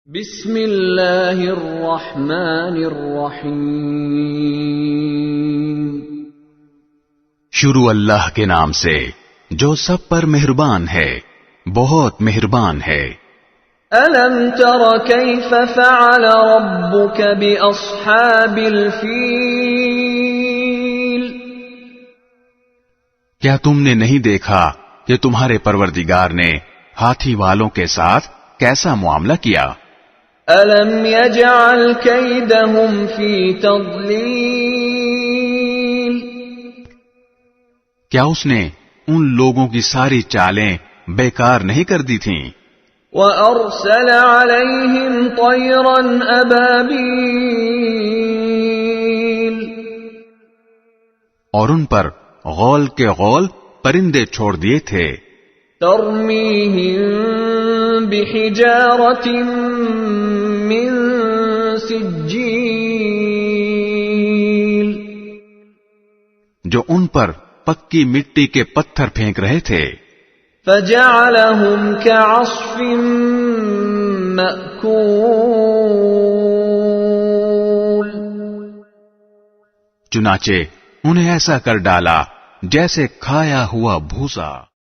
بسم اللہ الرحمن الرحیم شروع اللہ کے نام سے جو سب پر مہربان ہے، بہت مہربان ہے۔ الم تر کیف فعل ربک باصحاب الفیل، کیا تم نے نہیں دیکھا کہ تمہارے پروردگار نے ہاتھی والوں کے ساتھ کیسا معاملہ کیا؟ الم یجعل کیدہم فی تضلیل، کیا اس نے ان لوگوں کی ساری چالیں بیکار نہیں کر دی تھیں؟ وَأَرْسَلَ عَلَيْهِمْ طَيْرًا أَبَابِيلَ، اور ان پر غول کے غول پرندے چھوڑ دیے تھے۔ تَرْمِيهِمْ بِحِجَارَةٍ مِّن سِجِّيلٍ، جو ان پر پکی مٹی کے پتھر پھینک رہے تھے۔ فَجَعَلَهُمْ كَعَصْفٍ مَّأْكُولٍ، چنانچہ انہیں ایسا کر ڈالا جیسے کھایا ہوا بھوسا۔